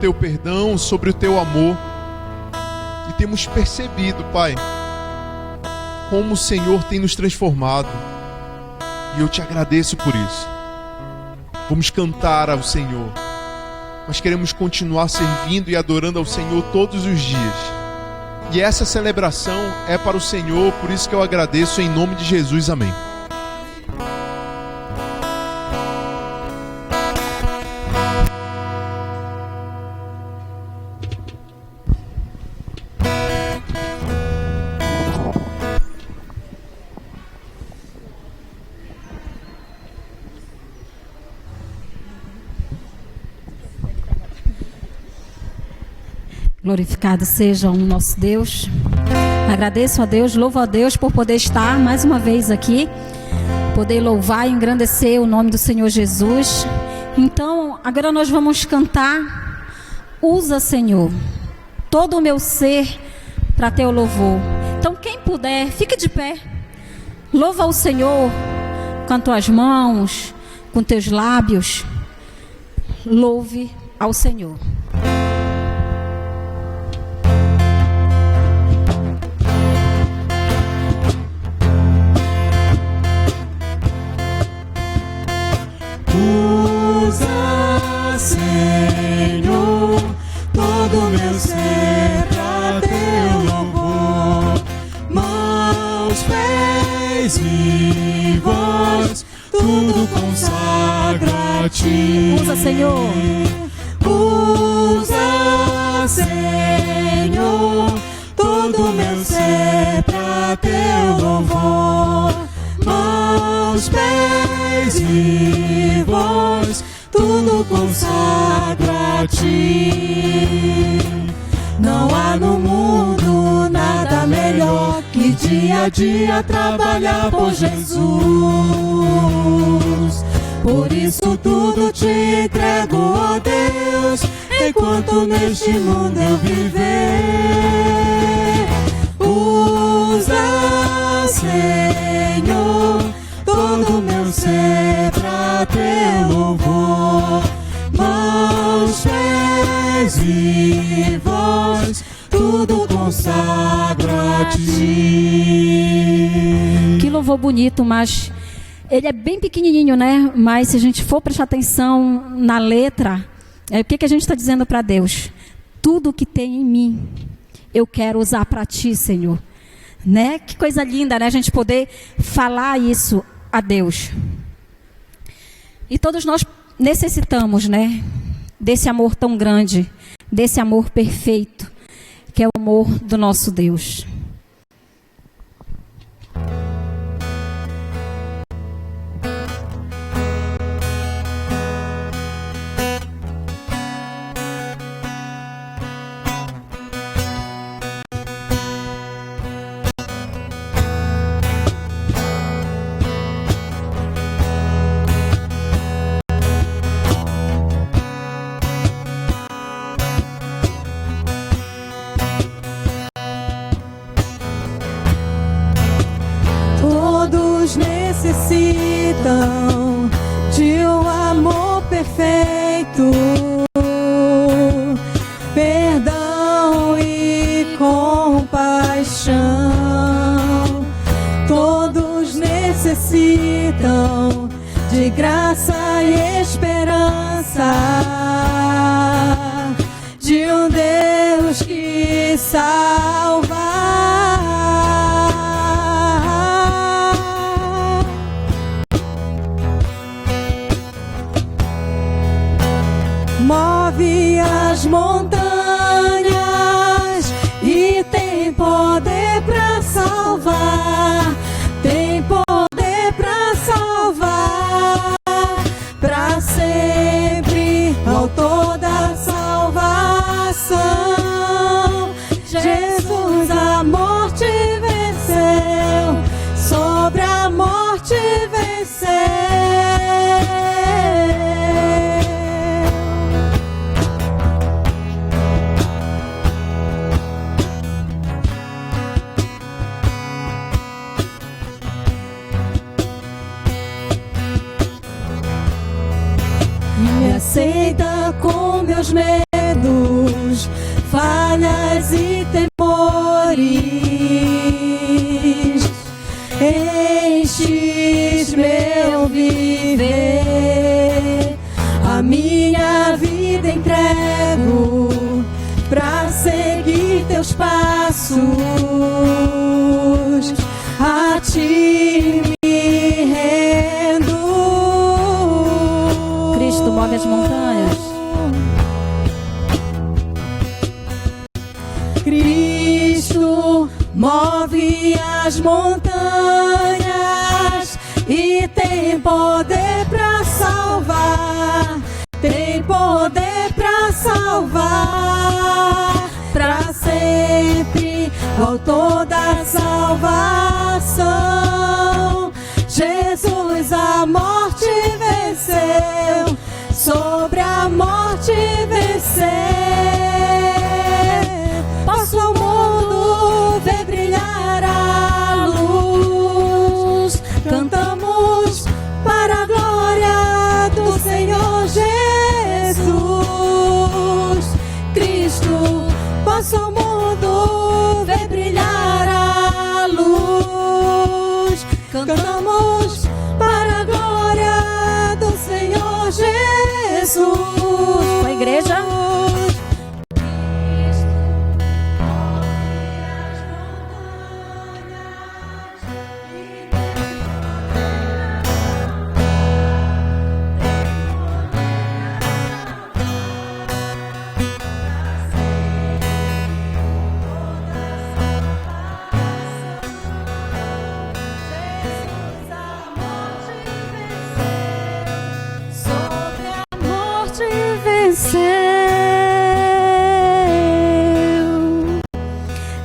teu perdão, sobre o teu amor. E temos percebido, Pai, como o Senhor tem nos transformado. E eu te agradeço por isso. Vamos cantar ao Senhor, mas queremos continuar servindo e adorando ao Senhor todos os dias. E essa celebração é para o Senhor, por isso que eu agradeço em nome de Jesus. Amém. Glorificado seja o nosso Deus. Agradeço a Deus, louvo a Deus por poder estar mais uma vez aqui, poder louvar e engrandecer o nome do Senhor Jesus. Então, agora nós vamos cantar Usa, Senhor, todo o meu ser para teu louvor. Então, quem puder, fique de pé. Louva ao Senhor com as tuas mãos, com teus lábios. Louve ao Senhor. Usa, Senhor, todo meu ser pra teu louvor. Mãos, pés e voz, tudo consagra a ti. Usa, Senhor. Usa, Senhor, todo meu ser pra teu louvor. Mãos, pés e voz, tudo consagra a ti. Não há no mundo nada melhor que dia a dia trabalhar por Jesus. Por isso tudo te entrego, ó Deus, enquanto neste mundo eu viver. Usa, Senhor, todo meu ser pra teu louvor. Mãos, pés e voz, tudo consagra a ti. Que louvor bonito, mas ele é bem pequenininho, né? Mas se a gente for prestar atenção na letra, o que a gente está dizendo para Deus? Tudo que tem em mim, eu quero usar para ti, Senhor. Né? Que coisa linda, né? A gente poder falar isso a Deus. E todos nós necessitamos, né? Desse amor tão grande, desse amor perfeito, que é o amor do nosso Deus. Necessitam de um amor perfeito, perdão e compaixão. Todos necessitam de graça e esperança, de um Deus que salva. Move as montanhas e tem poder para salvar, tem poder para salvar, para sempre, autor da salvação. Jesus a morte venceu, sobre a morte venceu. Me aceita com meus medos, falhas e temores, enches meu viver, a minha vida entrego pra seguir teus passos, a ti me rendo. Cristo move as montanhas. Cristo move as montanhas e tem poder pra salvar, tem poder pra salvar, pra sempre, autor da salvação. Jesus a morte venceu, sobre a morte venceu. Posso o mundo ver brilhar a luz, cantamos para a glória do Senhor Jesus. Cristo, posso o mundo ver brilhar a luz, cantamos para a glória do Senhor Jesus. Com a igreja.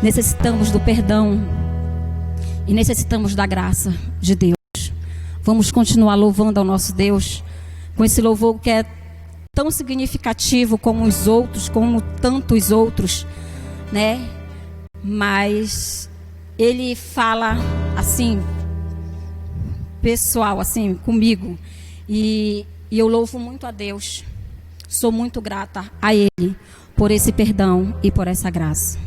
Necessitamos do perdão e necessitamos da graça de Deus. Vamos continuar louvando ao nosso Deus com esse louvor que é tão significativo como os outros, como tantos outros, né? Mas ele fala assim, pessoal, assim, comigo. E eu louvo muito a Deus. Sou muito grata a Ele por esse perdão e por essa graça.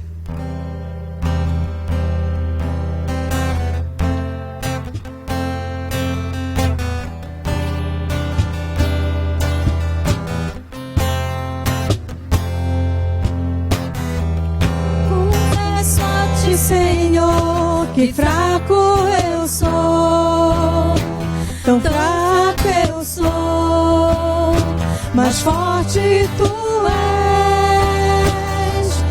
Confesso a ti, Senhor, que fraco eu sou, tão fraco eu sou, mas forte tu és.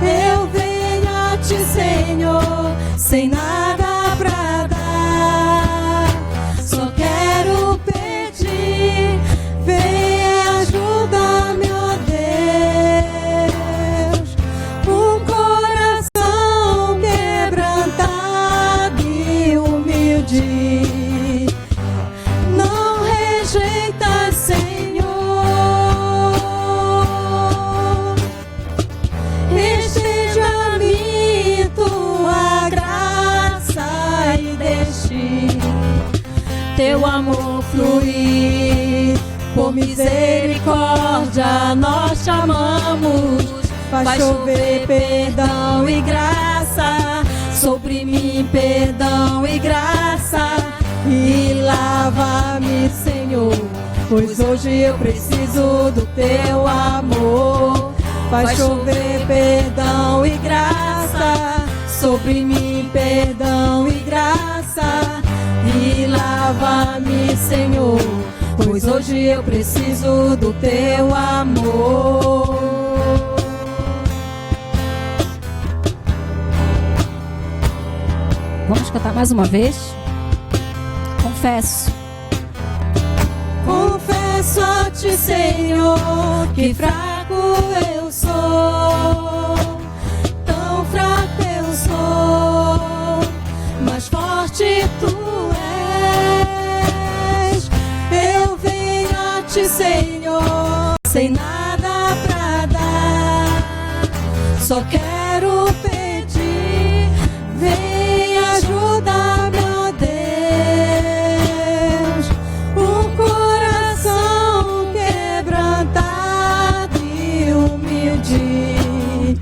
Eu venho a ti, Senhor, sem nada pra dar, só quero pedir, vem ajuda-me, ó Deus. Um coração quebrantado e humilde, não rejeita, Senhor. Esteja a mim tua graça e deixe teu amor fluir. Por misericórdia nós te amamos. Faz chover perdão e graça sobre mim, perdão e graça. E lava-me, Senhor, pois hoje eu preciso do teu amor. Faz chover perdão e graça sobre mim, perdão e graça. E lava-me, Senhor, pois hoje eu preciso do teu amor. Vamos cantar mais uma vez? Confesso. Confesso a ti, Senhor, que fraco eu sou, tão fraco eu sou, mas forte tu és. Eu venho a ti, Senhor, sem nada pra dar, só quero pedir, vem ajuda-me, ó Deus. Um coração quebrantado e humilde,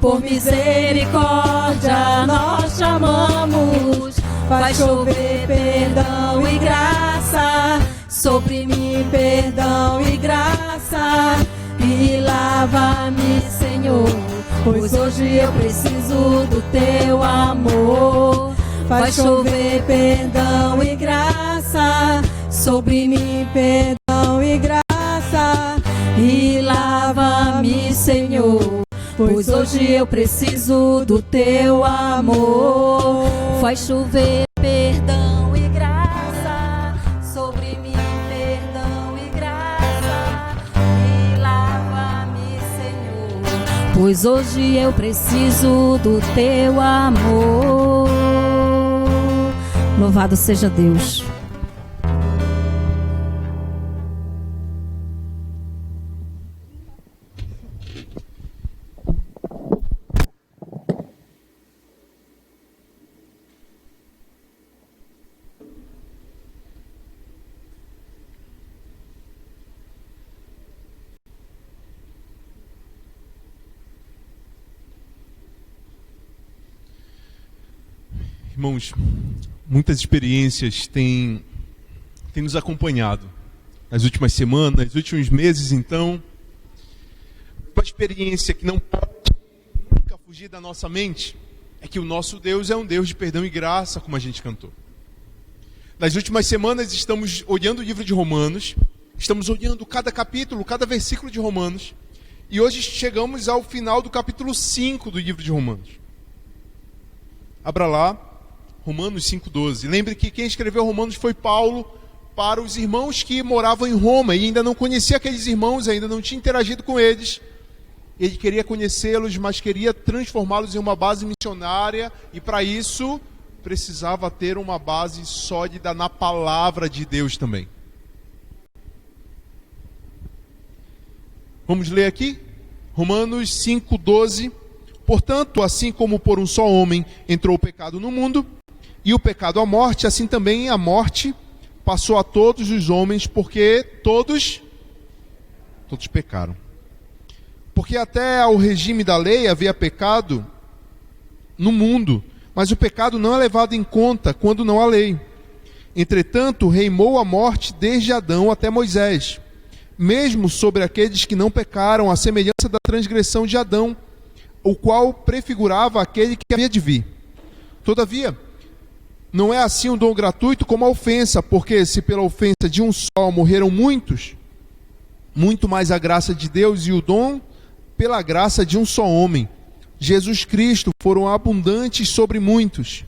por misericórdia nós chamamos. Vai chover perdão e graça sobre mim, perdão e graça. E lava-me, Senhor, pois hoje eu preciso do teu amor. Vai chover perdão e graça sobre mim, perdão e graça. E lava-me, Senhor, pois hoje eu preciso do teu amor. Vai chover perdão e graça sobre mim, perdão e graça. E lava-me, Senhor, pois hoje eu preciso do teu amor. Louvado seja Deus. Irmãos, muitas experiências têm nos acompanhado nas últimas semanas, nos últimos meses. Então, uma experiência que não pode nunca fugir da nossa mente é que o nosso Deus é um Deus de perdão e graça, como a gente cantou. Nas últimas semanas estamos olhando o livro de Romanos, estamos olhando cada capítulo, cada versículo de Romanos, e hoje chegamos ao final do capítulo 5 do livro de Romanos. Abra lá, Romanos 5,12. Lembre que quem escreveu Romanos foi Paulo para os irmãos que moravam em Roma e ainda não conhecia aqueles irmãos, ainda não tinha interagido com eles. Ele queria conhecê-los, mas queria transformá-los em uma base missionária, e para isso precisava ter uma base sólida na palavra de Deus também. Vamos ler aqui? Romanos 5,12. Portanto, assim como por um só homem entrou o pecado no mundo, e o pecado a morte, assim também a morte passou a todos os homens, porque todos pecaram. Porque até ao regime da lei havia pecado no mundo, mas o pecado não é levado em conta quando não há lei. Entretanto, reinou a morte desde Adão até Moisés, mesmo sobre aqueles que não pecaram, à semelhança da transgressão de Adão, o qual prefigurava aquele que havia de vir. Todavia, não é assim um dom gratuito como a ofensa, porque se pela ofensa de um só morreram muitos, muito mais a graça de Deus e o dom pela graça de um só homem, Jesus Cristo, foram abundantes sobre muitos.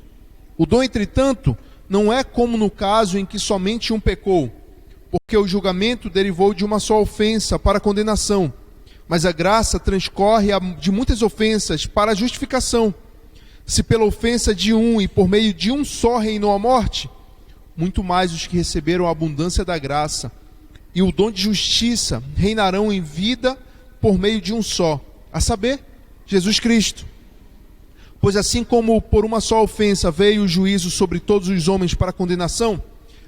O dom, entretanto, não é como no caso em que somente um pecou, porque o julgamento derivou de uma só ofensa para a condenação, mas a graça transcorre de muitas ofensas para a justificação. Se pela ofensa de um e por meio de um só reinou a morte, muito mais os que receberam a abundância da graça e o dom de justiça reinarão em vida por meio de um só, a saber, Jesus Cristo. Pois assim como por uma só ofensa veio o juízo sobre todos os homens para condenação,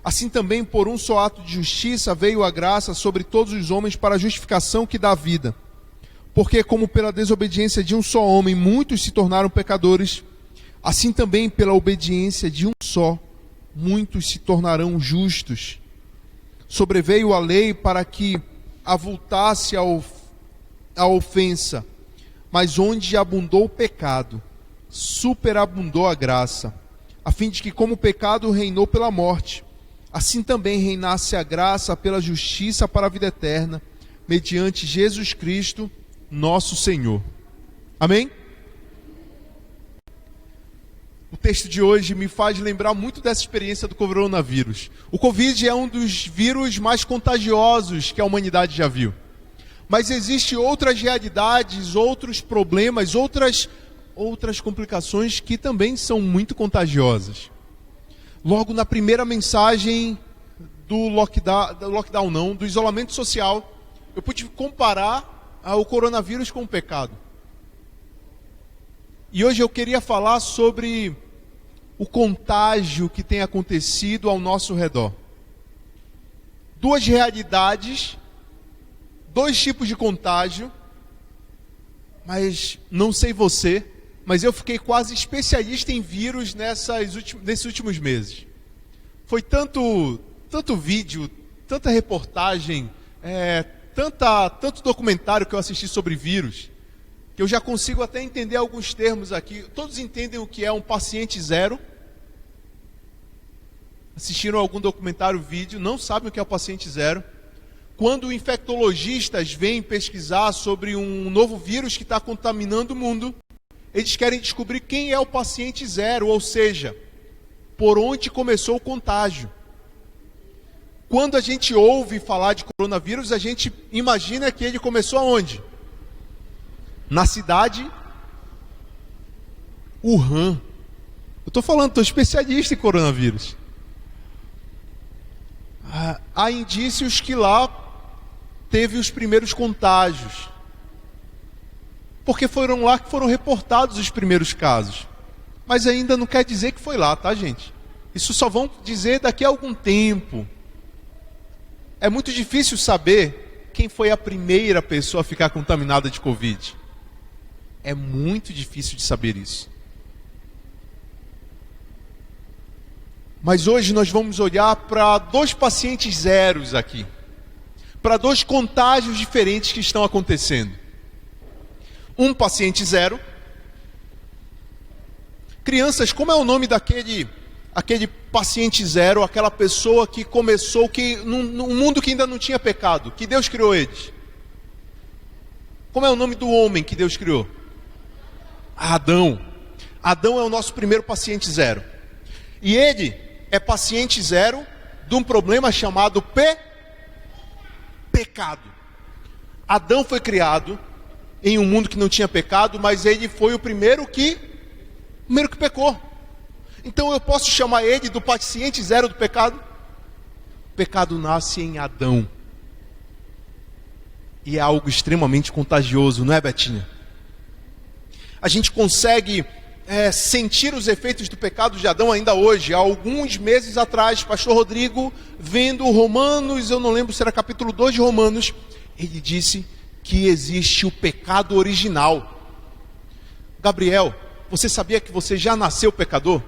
assim também por um só ato de justiça veio a graça sobre todos os homens para a justificação que dá vida. Porque como pela desobediência de um só homem muitos se tornaram pecadores, assim também pela obediência de um só muitos se tornarão justos. Sobreveio a lei para que avultasse a ofensa, mas onde abundou o pecado, superabundou a graça, a fim de que como o pecado reinou pela morte, assim também reinasse a graça pela justiça para a vida eterna, mediante Jesus Cristo, nosso Senhor. Amém? O texto de hoje me faz lembrar muito dessa experiência do coronavírus. O Covid é um dos vírus mais contagiosos que a humanidade já viu. Mas existem outras realidades, outros problemas, outras complicações que também são muito contagiosas. Logo na primeira mensagem do do isolamento social, eu pude comparar o coronavírus com o pecado. E hoje eu queria falar sobre o contágio que tem acontecido ao nosso redor. Duas realidades, dois tipos de contágio, mas não sei você, mas eu fiquei quase especialista em vírus nesses últimos meses. Foi tanto vídeo, tanta reportagem, tanto documentário que eu assisti sobre vírus, que eu já consigo até entender alguns termos aqui. Todos entendem o que é um paciente zero? Assistiram algum documentário, vídeo, não sabem o que é o paciente zero? Quando infectologistas vêm pesquisar sobre um novo vírus que está contaminando o mundo, eles querem descobrir quem é o paciente zero, ou seja, por onde começou o contágio. Quando a gente ouve falar de coronavírus, a gente imagina que ele começou aonde? Na cidade Wuhan. Eu estou falando, estou especialista em coronavírus. Há indícios que lá teve os primeiros contágios, porque foram lá que foram reportados os primeiros casos. Mas ainda não quer dizer que foi lá, tá, gente? Isso só vão dizer daqui a algum tempo. É muito difícil saber quem foi a primeira pessoa a ficar contaminada de Covid. É muito difícil de saber isso. Mas hoje nós vamos olhar para 2 pacientes zeros aqui. Para 2 contágios diferentes que estão acontecendo. Um paciente zero. Crianças, como é o nome daquele paciente zero, aquela pessoa que começou num mundo que ainda não tinha pecado, que Deus criou eles? Como é o nome do homem que Deus criou? Adão. Adão é o nosso primeiro paciente zero. E ele é paciente zero de um problema chamado pecado. Adão foi criado em um mundo que não tinha pecado, mas ele foi o primeiro que pecou. Então eu posso chamar ele do paciente zero do pecado? O pecado nasce em Adão. E é algo extremamente contagioso, não é, Betinha? A gente consegue sentir os efeitos do pecado de Adão ainda hoje. Há alguns meses atrás, pastor Rodrigo, vendo Romanos, eu não lembro se era capítulo 2 de Romanos, ele disse que existe o pecado original. Gabriel, você sabia que você já nasceu pecador?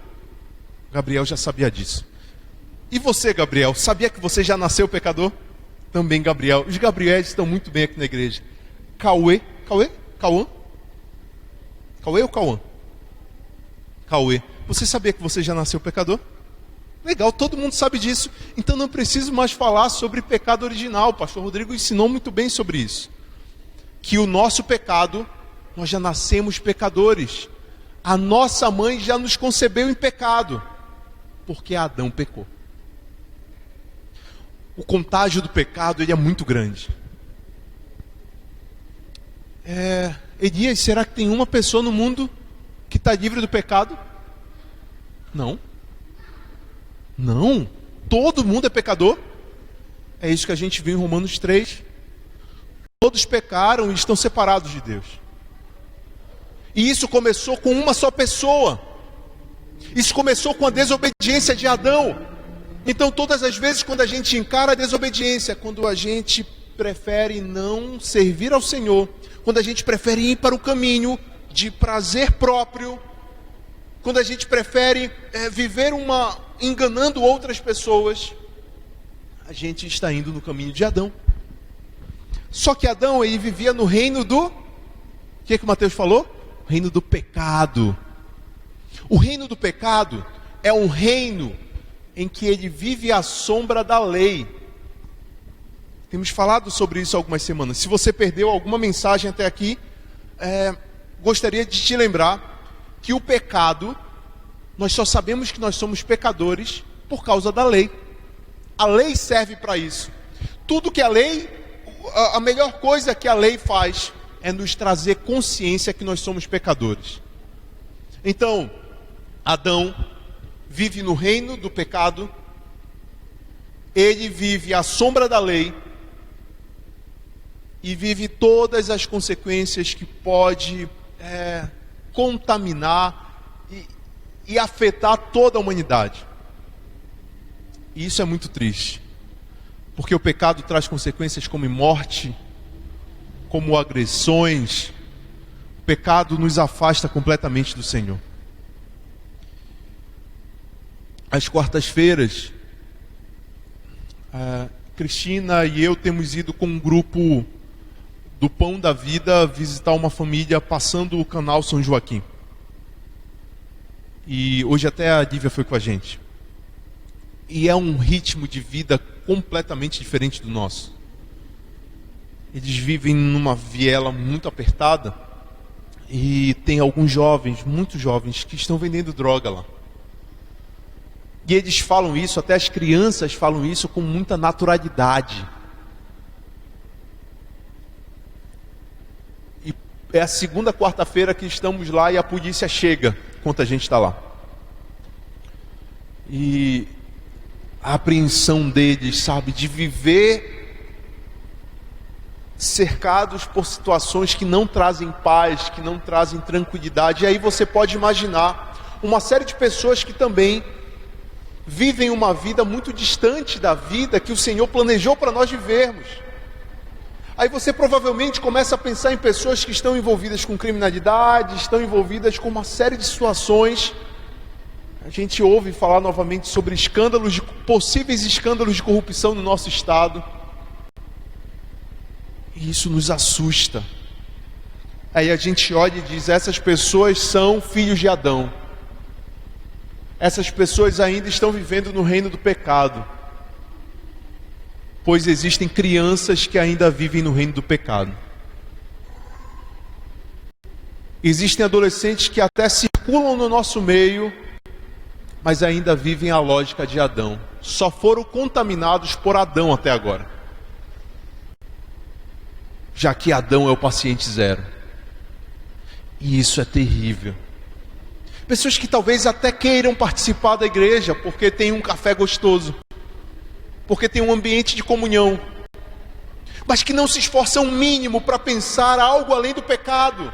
Gabriel já sabia disso. E você, Gabriel, sabia que você já nasceu pecador? Também, Gabriel. Os Gabriéis estão muito bem aqui na igreja. Cauã? Cauê ou Cauã? Cauê. Você sabia que você já nasceu pecador? Legal, todo mundo sabe disso. Então não preciso mais falar sobre pecado original. O pastor Rodrigo ensinou muito bem sobre isso. Que o nosso pecado, nós já nascemos pecadores. A nossa mãe já nos concebeu em pecado, porque Adão pecou. O contágio do pecado, ele é muito grande. Elias, será que tem uma pessoa no mundo que está livre do pecado? Não. Não. Todo mundo é pecador. É isso que a gente viu em Romanos 3. Todos pecaram e estão separados de Deus. E isso começou com uma só pessoa. Isso começou com a desobediência de Adão. Então todas as vezes quando a gente encara a desobediência, quando a gente prefere não servir ao Senhor, quando a gente prefere ir para o caminho de prazer próprio, quando a gente prefere viver enganando outras pessoas, a gente está indo no caminho de Adão. Só que Adão, ele vivia no reino do... O que o Mateus falou? O reino do pecado. O reino do pecado é um reino em que ele vive à sombra da lei. Temos falado sobre isso há algumas semanas. Se você perdeu alguma mensagem até aqui, gostaria de te lembrar que o pecado, nós só sabemos que nós somos pecadores por causa da lei. A lei serve para isso. Tudo que a melhor coisa que a lei faz é nos trazer consciência que nós somos pecadores. Então, Adão vive no reino do pecado, ele vive à sombra da lei e vive todas as consequências que pode contaminar e afetar toda a humanidade. E isso é muito triste, porque o pecado traz consequências como morte, como agressões, pecado nos afasta completamente do Senhor. Às quartas-feiras, a Cristina e eu temos ido com um grupo do Pão da Vida visitar uma família passando o canal São Joaquim. E hoje até a Dívia foi com a gente. E é um ritmo de vida completamente diferente do nosso. Eles vivem numa viela muito apertada e tem alguns jovens, muitos jovens, que estão vendendo droga lá. E eles falam isso, até as crianças falam isso com muita naturalidade. E é a segunda quarta-feira que estamos lá e a polícia chega enquanto a gente está lá. E a apreensão deles, sabe, de viver cercados por situações que não trazem paz, que não trazem tranquilidade. E aí você pode imaginar uma série de pessoas que também vivem uma vida muito distante da vida que o Senhor planejou para nós vivermos. Aí você provavelmente começa a pensar em pessoas que estão envolvidas com criminalidade, estão envolvidas com uma série de situações. A gente ouve falar novamente sobre possíveis escândalos de corrupção no nosso estado. E isso nos assusta. Aí a gente olha e diz: essas pessoas são filhos de Adão. Essas pessoas ainda estão vivendo no reino do pecado. Pois existem crianças que ainda vivem no reino do pecado. Existem adolescentes que até circulam no nosso meio, mas ainda vivem a lógica de Adão. Só foram contaminados por Adão até agora. Já que Adão é o paciente zero. E isso é terrível. Pessoas que talvez até queiram participar da igreja, porque tem um café gostoso, porque tem um ambiente de comunhão, mas que não se esforçam o mínimo para pensar algo além do pecado.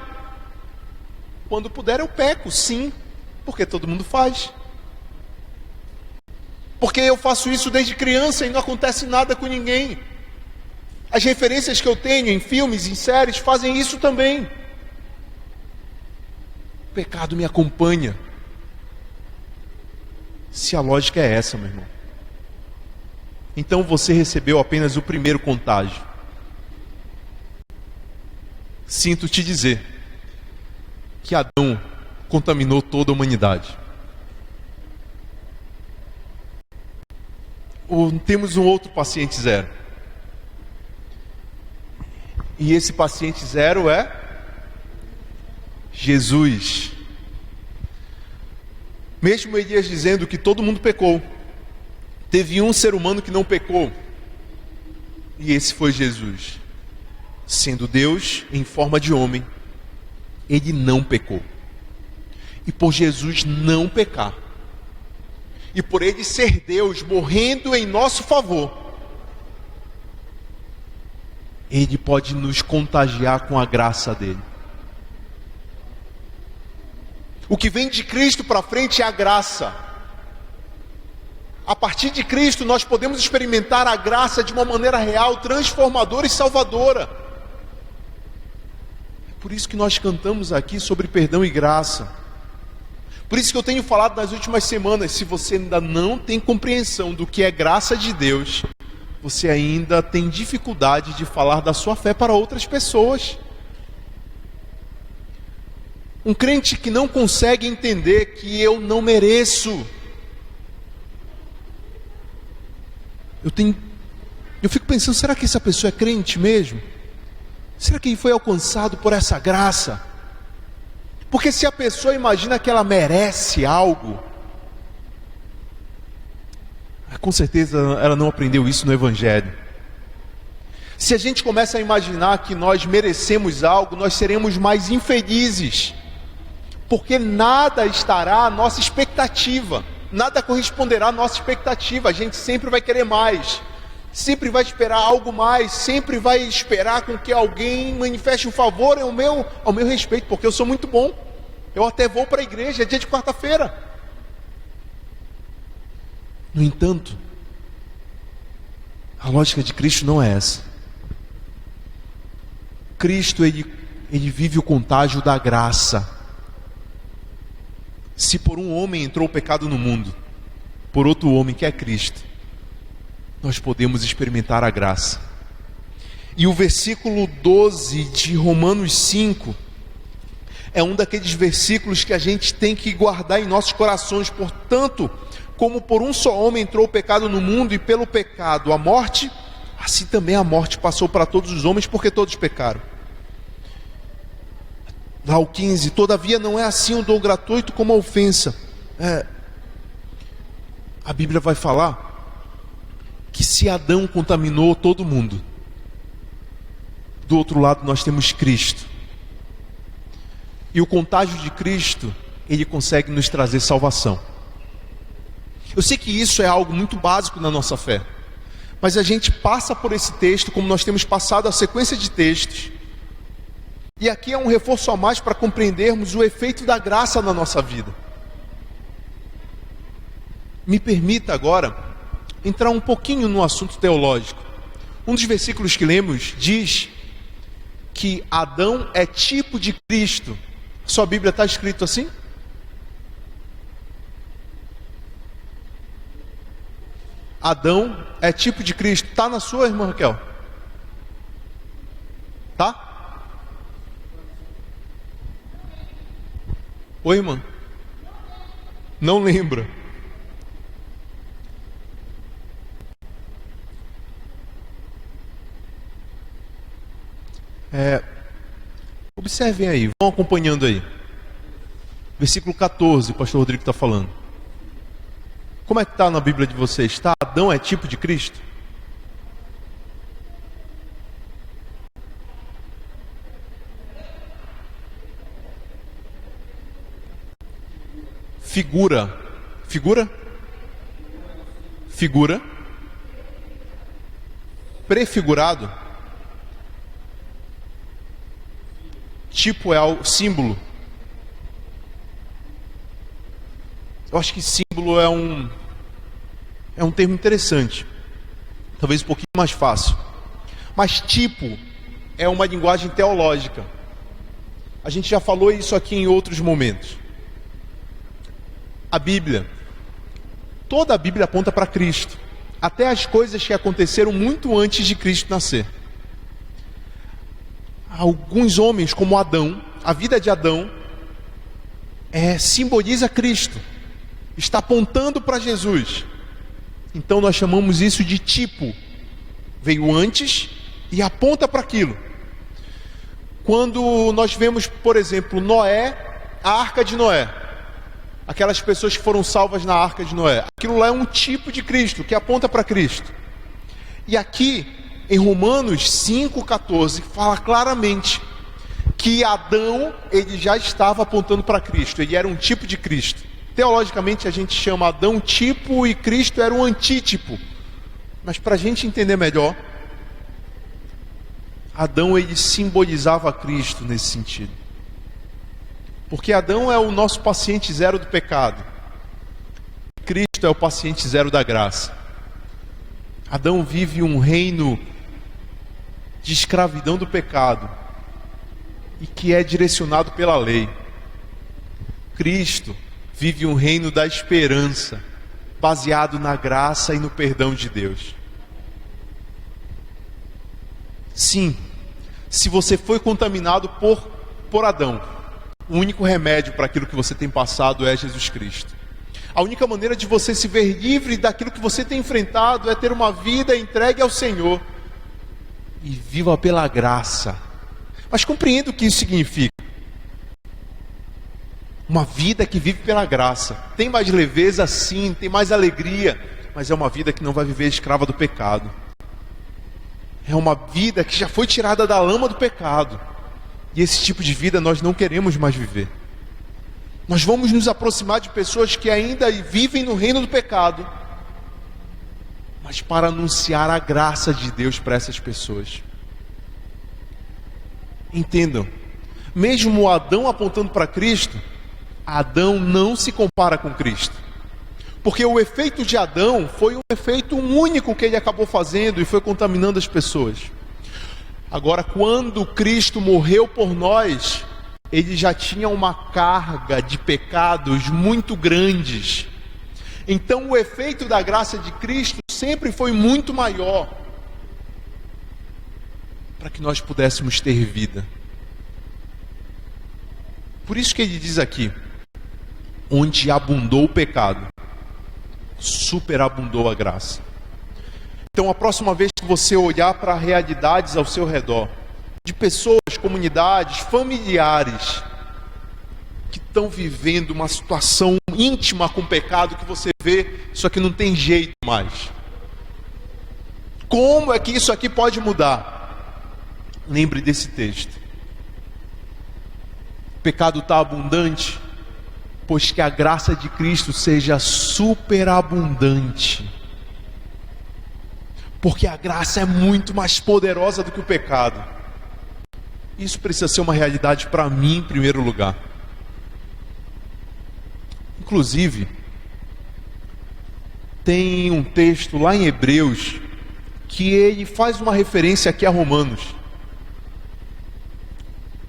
Quando puder eu peco, sim, porque todo mundo faz. Porque eu faço isso desde criança e não acontece nada com ninguém. As referências que eu tenho em filmes, em séries, fazem isso também. O pecado me acompanha. Se a lógica é essa, meu irmão, então você recebeu apenas o primeiro contágio. Sinto te dizer que Adão contaminou toda a humanidade. Temos um outro paciente zero. E esse paciente zero é Jesus. Mesmo Elias dizendo que todo mundo pecou, teve um ser humano que não pecou, e esse foi Jesus. Sendo Deus em forma de homem, ele não pecou. E por Jesus não pecar, e por ele ser Deus morrendo em nosso favor, ele pode nos contagiar com a graça dele. O que vem de Cristo para frente é a graça. A partir de Cristo nós podemos experimentar a graça de uma maneira real, transformadora e salvadora. É por isso que nós cantamos aqui sobre perdão e graça. Por isso que eu tenho falado nas últimas semanas: se você ainda não tem compreensão do que é graça de Deus, você ainda tem dificuldade de falar da sua fé para outras pessoas. Um crente que não consegue entender que eu não mereço. Eu fico pensando, será que essa pessoa é crente mesmo? Será que ele foi alcançado por essa graça? Porque se a pessoa imagina que ela merece algo, com certeza ela não aprendeu isso no Evangelho. Se a gente começa a imaginar que nós merecemos algo, nós seremos mais infelizes, porque nada estará à nossa expectativa, nada corresponderá à nossa expectativa. A gente sempre vai querer mais, sempre vai esperar algo mais, sempre vai esperar com que alguém manifeste um favor ao meu respeito, porque eu sou muito bom, eu até vou para a igreja, é dia de quarta-feira. No entanto, a lógica de Cristo não é essa. Cristo, ele ele vive o contágio da graça. Se por um homem entrou o pecado no mundo, por outro homem que é Cristo, nós podemos experimentar a graça. E o versículo 12 de Romanos 5 é um daqueles versículos que a gente tem que guardar em nossos corações. Portanto, como por um só homem entrou o pecado no mundo, e pelo pecado a morte, assim também a morte passou para todos os homens, porque todos pecaram. Lá o 15, todavia não é assim o dom gratuito como a ofensa. A Bíblia vai falar que se Adão contaminou todo mundo, do outro lado nós temos Cristo. E o contágio de Cristo, ele consegue nos trazer salvação. Eu sei que isso é algo muito básico na nossa fé, mas a gente passa por esse texto, como nós temos passado a sequência de textos, e aqui é um reforço a mais para compreendermos o efeito da graça na nossa vida. Me permita agora entrar um pouquinho no assunto teológico. Um dos versículos que lemos diz que Adão é tipo de Cristo. Sua Bíblia está escrito assim? Adão é tipo de Cristo. Está na sua, irmã Raquel? Tá? Oi, irmã? Não lembra? Observem aí, vão acompanhando aí. Versículo 14, o pastor Rodrigo está falando. Como é que está na Bíblia de vocês? Está? Adão é tipo de Cristo? Figura. Prefigurado. Tipo é o símbolo. Eu acho que símbolo é um termo interessante, talvez um pouquinho mais fácil. Mas tipo é uma linguagem teológica. A gente já falou isso aqui em outros momentos. A Bíblia, toda a Bíblia aponta para Cristo, até as coisas que aconteceram muito antes de Cristo nascer. Alguns homens, como Adão, a vida de Adão simboliza Cristo, está apontando para Jesus. Então nós chamamos isso de tipo. Veio antes e aponta para aquilo. Quando nós vemos, por exemplo, Noé, a arca de Noé, aquelas pessoas que foram salvas na arca de Noé, aquilo lá é um tipo de Cristo, que aponta para Cristo. E aqui em Romanos 5,14 fala claramente que Adão, ele já estava apontando para Cristo, ele era um tipo de Cristo. Teologicamente a gente chama Adão tipo e Cristo era um antítipo. Mas para a gente entender melhor, Adão ele simbolizava Cristo nesse sentido. Porque Adão é o nosso paciente zero do pecado. Cristo é o paciente zero da graça. Adão vive um reino de escravidão do pecado e que é direcionado pela lei. Cristo vive um reino da esperança, baseado na graça e no perdão de Deus. Sim, se você foi contaminado por Adão, o único remédio para aquilo que você tem passado é Jesus Cristo. A única maneira de você se ver livre daquilo que você tem enfrentado é ter uma vida entregue ao Senhor e viva pela graça. Mas compreenda o que isso significa. Uma vida que vive pela graça. Tem mais leveza, sim, tem mais alegria, mas é uma vida que não vai viver escrava do pecado. É uma vida que já foi tirada da lama do pecado. E esse tipo de vida nós não queremos mais viver. Nós vamos nos aproximar de pessoas que ainda vivem no reino do pecado, mas para anunciar a graça de Deus para essas pessoas. Entendam, mesmo Adão apontando para Cristo, Adão não se compara com Cristo. Porque o efeito de Adão foi um efeito único que ele acabou fazendo e foi contaminando as pessoas. Agora, quando Cristo morreu por nós, ele já tinha uma carga de pecados muito grandes. Então o efeito da graça de Cristo sempre foi muito maior, para que nós pudéssemos ter vida. Por isso que ele diz aqui: onde abundou o pecado, superabundou a graça. Então a próxima vez que você olhar para realidades ao seu redor, de pessoas, comunidades, familiares, que estão vivendo uma situação íntima com o pecado, que você vê, isso aqui não tem jeito mais. Como é que isso aqui pode mudar? Lembre desse texto. O pecado está abundante, pois que a graça de Cristo seja superabundante. Porque a graça é muito mais poderosa do que o pecado. Isso precisa ser uma realidade para mim em primeiro lugar. Inclusive, tem um texto lá em Hebreus que ele faz uma referência aqui a Romanos.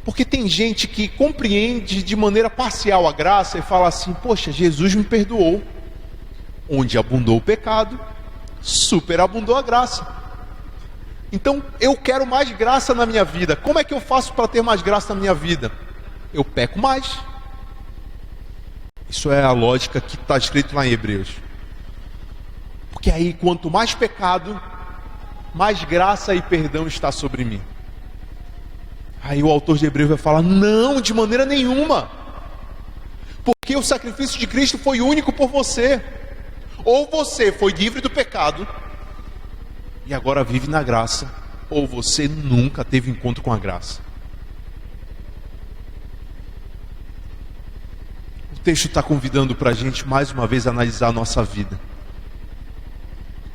Porque tem gente que compreende de maneira parcial a graça e fala assim: poxa, Jesus me perdoou. Onde abundou o pecado, superabundou a graça. Então eu quero mais graça na minha vida. Como é que eu faço para ter mais graça na minha vida? Eu peco mais. Isso é a lógica que está escrito lá em Hebreus. Porque aí, quanto mais pecado, mais graça e perdão está sobre mim. Aí o autor de Hebreus vai falar: não, de maneira nenhuma. Porque o sacrifício de Cristo foi único por você. Ou você foi livre do pecado e agora vive na graça, ou você nunca teve encontro com a graça. O texto está convidando para a gente mais uma vez analisar a nossa vida.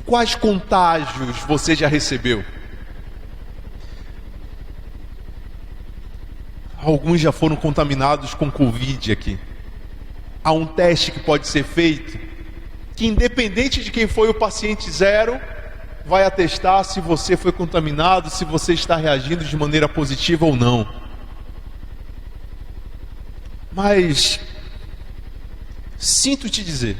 Quais contágios você já recebeu? Alguns já foram contaminados com Covid aqui. Há um teste que pode ser feito, que independente de quem foi o paciente zero, vai atestar se você foi contaminado, se você está reagindo de maneira positiva ou não. Mas sinto te dizer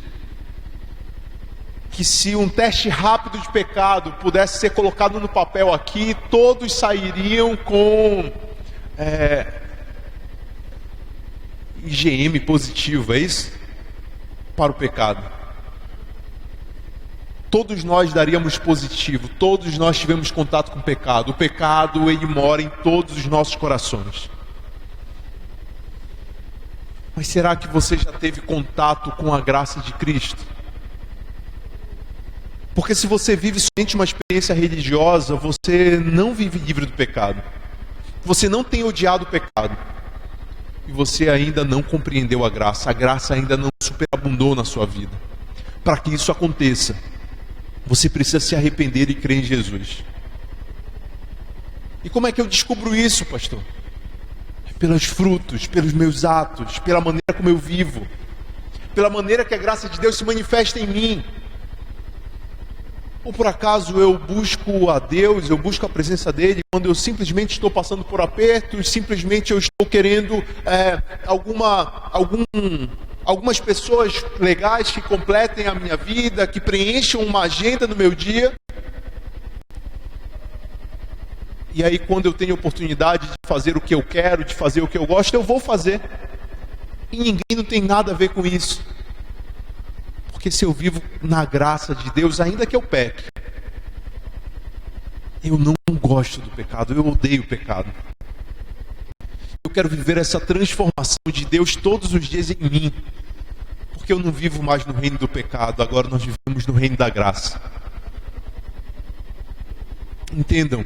que se um teste rápido de pecado pudesse ser colocado no papel aqui, todos sairiam com IgM positivo, é isso? Para o pecado. Todos nós daríamos positivo, todos nós tivemos contato com o pecado. O pecado, ele mora em todos os nossos corações. Mas será que você já teve contato com a graça de Cristo? Porque se você vive somente uma experiência religiosa, você não vive livre do pecado. Você não tem odiado o pecado. E você ainda não compreendeu a graça ainda não superabundou na sua vida. Para que isso aconteça, você precisa se arrepender e crer em Jesus. E como é que eu descubro isso, pastor? É pelos frutos, pelos meus atos, pela maneira como eu vivo, pela maneira que a graça de Deus se manifesta em mim. Ou por acaso eu busco a Deus, eu busco a presença dEle quando eu simplesmente estou passando por apertos, simplesmente eu estou querendo algumas pessoas legais que completem a minha vida, que preencham uma agenda no meu dia. E aí quando eu tenho oportunidade de fazer o que eu quero, de fazer o que eu gosto, eu vou fazer. E ninguém não tem nada a ver com isso. Porque se eu vivo na graça de Deus, ainda que eu peque, eu não gosto do pecado, eu odeio o pecado. Eu quero viver essa transformação de Deus todos os dias em mim. Porque eu não vivo mais no reino do pecado, agora nós vivemos no reino da graça. Entendam,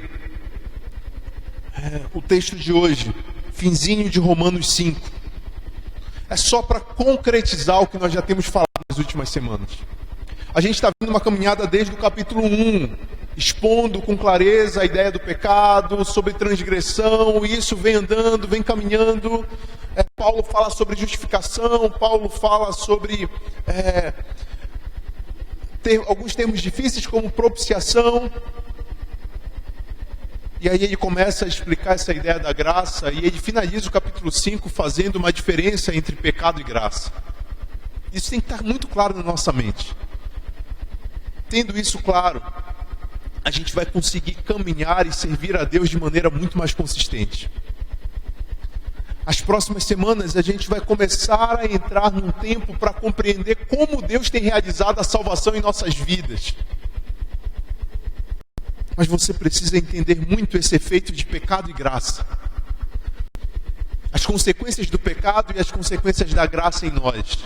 o texto de hoje, finzinho de Romanos 5, é só para concretizar o que nós já temos falado nas últimas semanas. A gente está vendo uma caminhada desde o capítulo 1, expondo com clareza a ideia do pecado, sobre transgressão, e isso vem andando, vem caminhando. Paulo fala sobre justificação, Paulo fala sobre alguns termos difíceis como propiciação. E aí ele começa a explicar essa ideia da graça, e ele finaliza o capítulo 5 fazendo uma diferença entre pecado e graça. Isso tem que estar muito claro na nossa mente. Tendo isso claro, a gente vai conseguir caminhar e servir a Deus de maneira muito mais consistente. As próximas semanas a gente vai começar a entrar num tempo para compreender como Deus tem realizado a salvação em nossas vidas. Mas você precisa entender muito esse efeito de pecado e graça. As consequências do pecado e as consequências da graça em nós.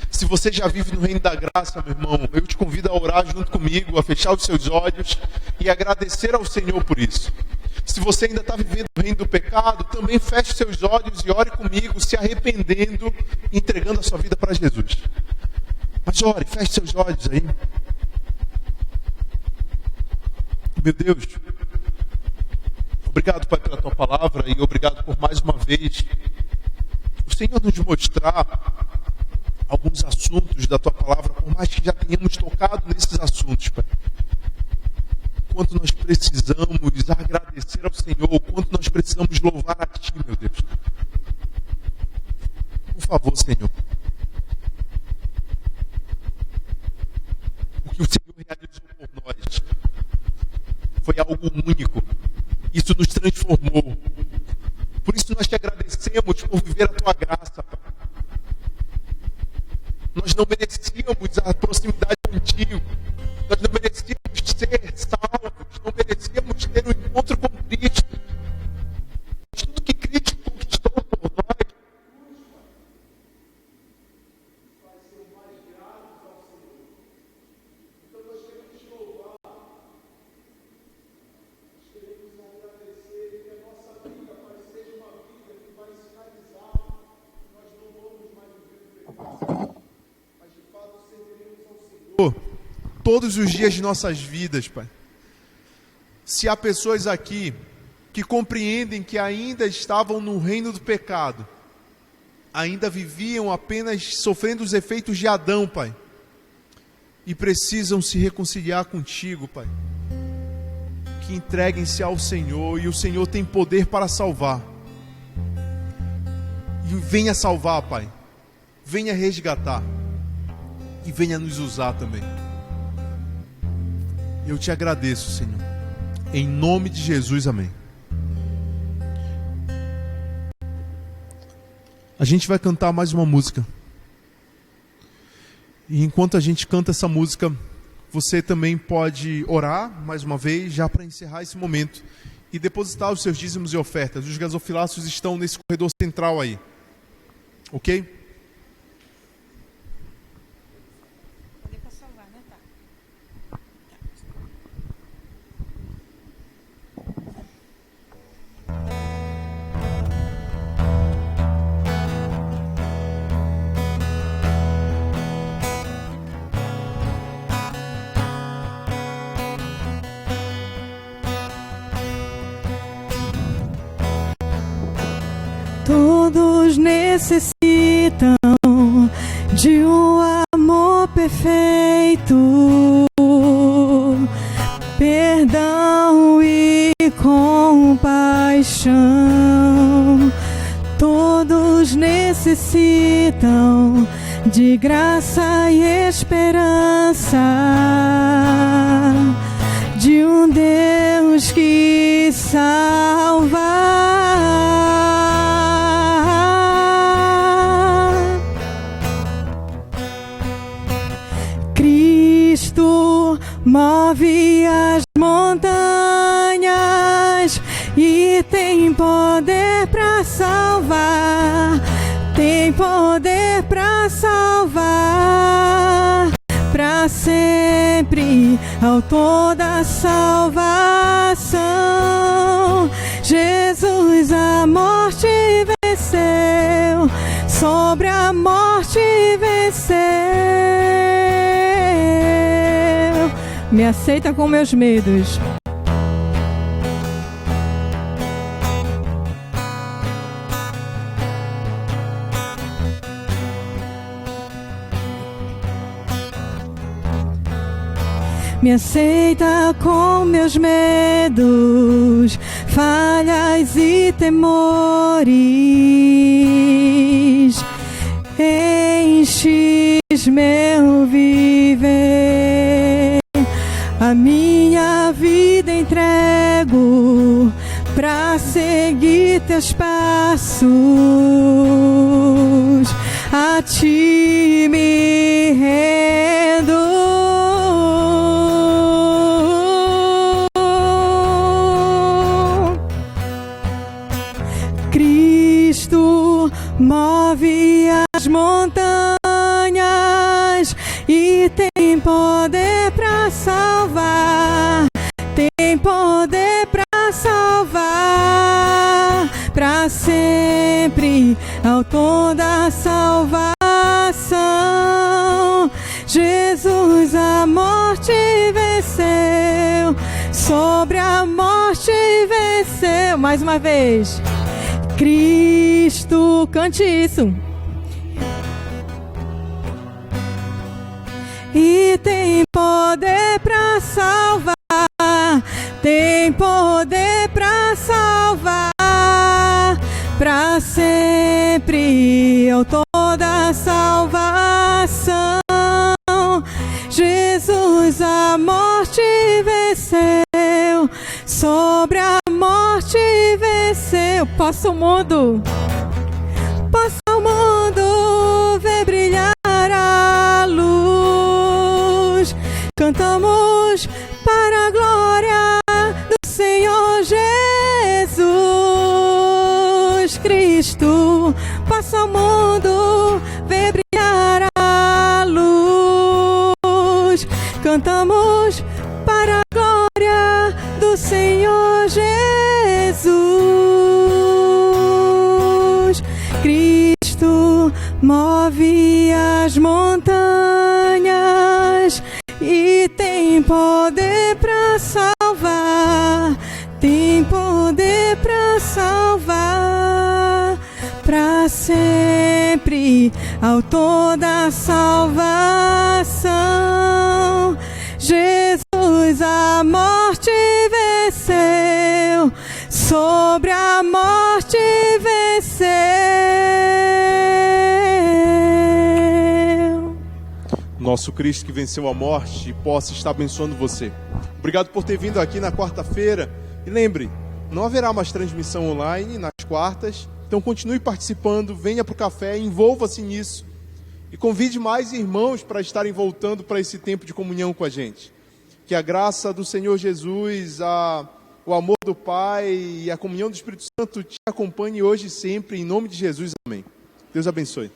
Se você já vive no reino da graça, meu irmão, eu te convido a orar junto comigo, a fechar os seus olhos e agradecer ao Senhor por isso. Se você ainda está vivendo no reino do pecado, também feche seus olhos e ore comigo, se arrependendo e entregando a sua vida para Jesus. Mas ore, feche seus olhos aí. Meu Deus, obrigado, Pai, pela Tua palavra e obrigado por mais uma vez o Senhor nos mostrar alguns assuntos da Tua palavra, por mais que já tenhamos tocado nesses assuntos, Pai. Quanto nós precisamos agradecer ao Senhor, quanto nós precisamos louvar a Ti, meu Deus. Por favor, Senhor. O que o Senhor realizou por nós foi algo único. Isso nos transformou. Por isso nós te agradecemos por viver a Tua graça, Pai. Nós não merecíamos a proximidade contigo. Nós não merecíamos ser salvos. Não merecíamos ter um encontro com Cristo. Mas tudo que Cristo conquistou por nós vai ser mais grato ao Senhor. Então nós queremos louvar. Nós queremos agradecer que a nossa vida vai ser uma vida que vai sinalizar que nós não vamos mais viver no pecado. Mas de fato serviremos ao Senhor todos os dias de nossas vidas, Pai. Se há pessoas aqui que compreendem que ainda estavam no reino do pecado, ainda viviam apenas sofrendo os efeitos de Adão, Pai, e precisam se reconciliar contigo, Pai, que entreguem-se ao Senhor, e o Senhor tem poder para salvar. E venha salvar, Pai, venha resgatar, e venha nos usar também. Eu te agradeço, Senhor. Em nome de Jesus, amém. A gente vai cantar mais uma música. E enquanto a gente canta essa música, você também pode orar mais uma vez, já para encerrar esse momento, e depositar os seus dízimos e ofertas. Os gasofilácios estão nesse corredor central aí. Ok? Todos necessitam de um amor perfeito, perdão e compaixão. Todos necessitam de graça e esperança, de um Deus que salva. Cristo move as montanhas e tem poder para salvar, tem poder para salvar, para sempre, autor da salvação. Jesus a morte venceu, sobre a morte venceu. Me aceita com meus medos. me aceita com meus medos, falhas e temores. Enches meu viver, a minha vida entrego pra seguir teus passos, a ti me rendo. Cristo move as montanhas e tem poder pra salvar, tem poder pra salvar, pra sempre, autor da salvação. Jesus a morte venceu, sobre a morte venceu. Mais uma vez. Cristo, cante isso. E tem poder pra salvar, tem poder pra salvar, pra sempre, autor da salvação. Jesus a morte venceu, sobre a morte venceu. Posso o mundo ver brilhar a luz. Cantamos para a glória do Senhor Jesus Cristo. Passa o mundo ver brilhar a luz. Cantamos para a glória do Senhor Jesus Cristo. Move as montanhas e tem poder pra salvar, tem poder pra salvar, pra sempre, autor da salvação. Jesus a morte venceu, sobre a morte venceu. Nosso Cristo que venceu a morte possa estar abençoando você. Obrigado por ter vindo aqui na quarta-feira. E lembre, não haverá mais transmissão online nas quartas. Então continue participando, venha para o café, envolva-se nisso. E convide mais irmãos para estarem voltando para esse tempo de comunhão com a gente. Que a graça do Senhor Jesus, o amor do Pai e a comunhão do Espírito Santo te acompanhe hoje e sempre, em nome de Jesus. Amém. Deus abençoe.